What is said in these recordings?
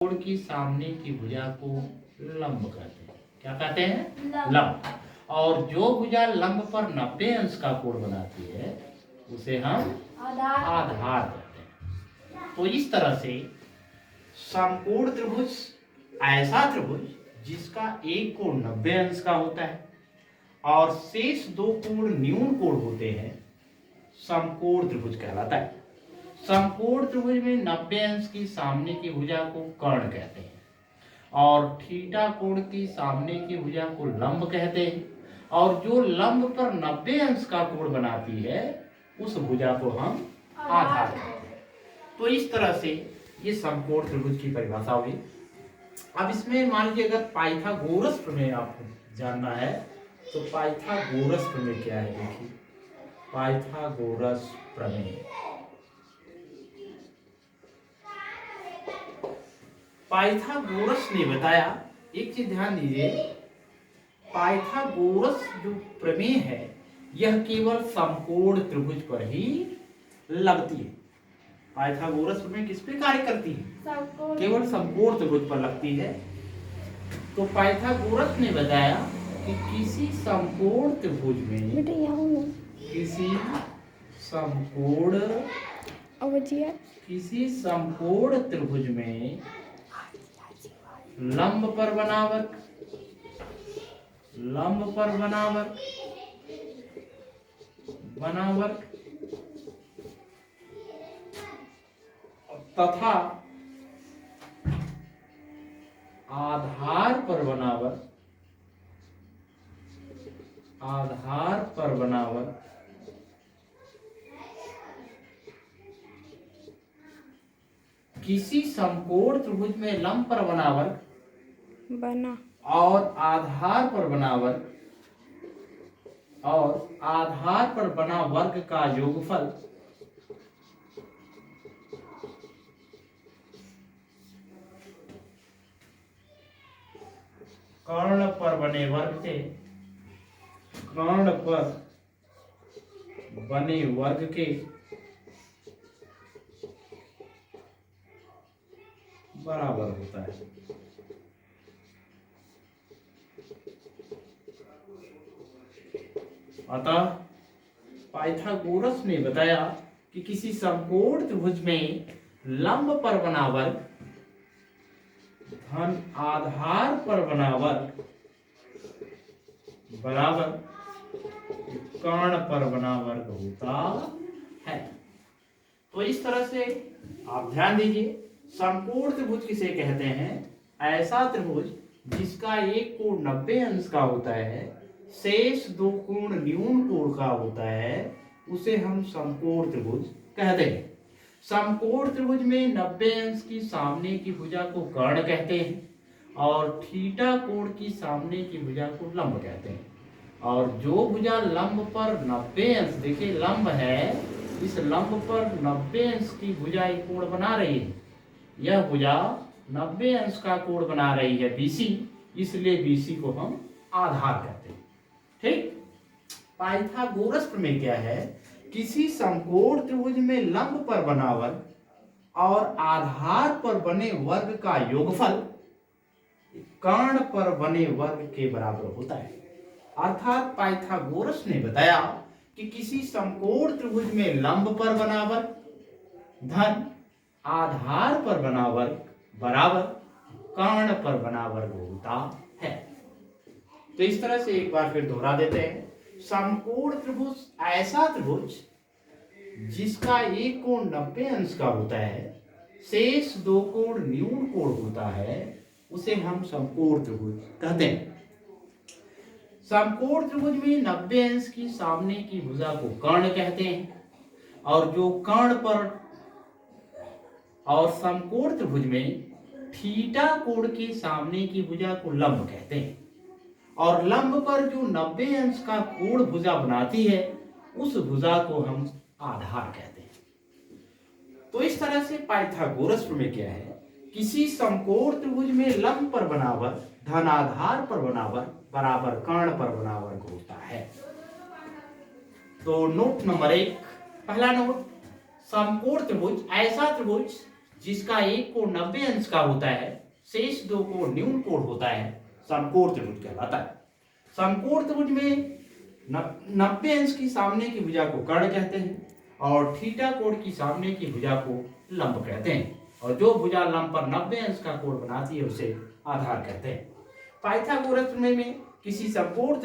कोण की सामने की भुजा को लंब कहते हैं। क्या कहते हैं? लंब। और जो भुजा लंब पर 90 अंश का कोण बनाती है उसे हम आधार कहते हैं। तो इस तरह से समकोण त्रिभुज ऐसा त्रिभुज जिसका एक कोण 90 अंश का होता है और शेष दो कोण न्यून कोण होते हैं समकोण त्रिभुज कहलाता है। समकोण त्रिभुज में 90 अंश की सामने की भुजा को कर्ण कहते हैं और थीटा कोण की सामने की भुजा को लंब कहते हैं और जो लंब पर 90 अंश का कोण बनाती है उस भुजा को हम आधार कहते हैं। तो इस तरह से ये समकोण त्रिभुज की परिभाषा हुई। अब इसमें मान लीजिए अगर पाइथागोरस प्रमेय आपको जानना है तो पाइथागोरस प्रमेय क्या है, देखिए पाइथागोरस प्रमेय। पाइथागोरस ने बताया, एक चीज ध्यान दीजिए, पाइथागोरस जो प्रमेय है यह केवल समकोण त्रिभुज पर ही लगती है। पाइथागोरस प्रमेय किस पे कार्य करती है? केवल समकोण त्रिभुज पर लगती है। तो पाइथागोरस ने बताया कि किसी समकोण त्रिभुज में किसी समकोण त्रिभुज में लंब पर बनावर्क तथा आधार पर बनावर्क किसी समकोण त्रिभुज में लंब पर बनावर्क और आधार पर बना वर्ग का योगफल कर्ण पर बने वर्ग के बराबर होता है। अतः पाइथागोरस ने बताया कि किसी समकोण त्रिभुज में लंब पर बना वर्ग धन आधार पर बना वर्ग बराबर कर्ण पर बना वर्ग होता है। तो इस तरह से आप ध्यान दीजिए, समकोण त्रिभुज किसे कहते हैं? ऐसा त्रिभुज जिसका एक कोण 90 अंश का होता है, शेष दो कोण न्यून कोण का होता है, उसे हम समकोण त्रिभुज कहते हैं। समकोण त्रिभुज में 90 अंश की सामने की भुजा को कर्ण कहते हैं और थीटा कोण की सामने की भुजा को लंब कहते हैं। और जो भुजा लंब पर 90 अंश, देखिए लंब है, इस लंब पर 90 अंश की भुजा एक कोण बना रही है, यह भुजा 90 अंश का कोण बना रही है BC, इसलिए BC को हम आधार कहते हैं। ठीक। पाइथागोरस प्रमेय क्या है? किसी समकोण त्रिभुज में लंब पर बना वर्ग और आधार पर बने वर्ग का योगफल कर्ण पर बने वर्ग के बराबर होता है। अर्थात पाइथागोरस ने बताया कि किसी समकोण त्रिभुज में लंब पर बना वर्ग धन आधार पर बना वर्ग बराबर कर्ण पर बना वर्ग होता है। तो इस तरह से एक बार फिर दोहरा देते हैं, समकोण त्रिभुज ऐसा त्रिभुज जिसका एक कोण 90 अंश का होता है, शेष दो कोण न्यून कोण होता है, उसे हम समकोण त्रिभुज कहते हैं। समकोण त्रिभुज में 90 अंश की सामने की भुजा को कर्ण कहते हैं और जो कर्ण पर और समकोण त्रिभुज में थीटा कोण के सामने की भुजा को लंब कहते हैं और लंब पर जो 90 अंश का कोण भुजा बनाती है उस भुजा को हम आधार कहते हैं। तो इस तरह से पाइथागोरस प्रमेय क्या है? किसी समकोण त्रिभुज में लंब पर बना वर्ग धन आधार पर बना वर्ग बराबर कर्ण पर बना वर्ग होता है। तो नोट नंबर 1, पहला नोट, समकोण त्रिभुज ऐसा त्रिभुज जिसका एक कोण 90 अंश का होता है, शेष दो कोण न्यून कोण होता है, समकोण त्रिभुज कहलाता है। समकोण त्रिभुज में 90 अंश की सामने की भुजा को कर्ण कहते हैं और थीटा कोण की सामने की भुजा को लंब कहते हैं, और जो भुजा लंब पर 90 अंश का कोण बनाती है उसे आधार कहते हैं। पाइथागोरस प्रमेय में किसी समकोण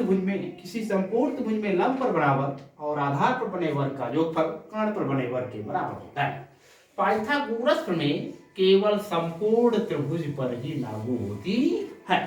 त्रिभुज में लंब पर बराबर और आधार पर बने वर्ग का योगफल कर्ण पर बने वर्ग के बराबर होता है। पाइथागोरस प्रमेय केवल समकोण त्रिभुज पर ही लागू होती है।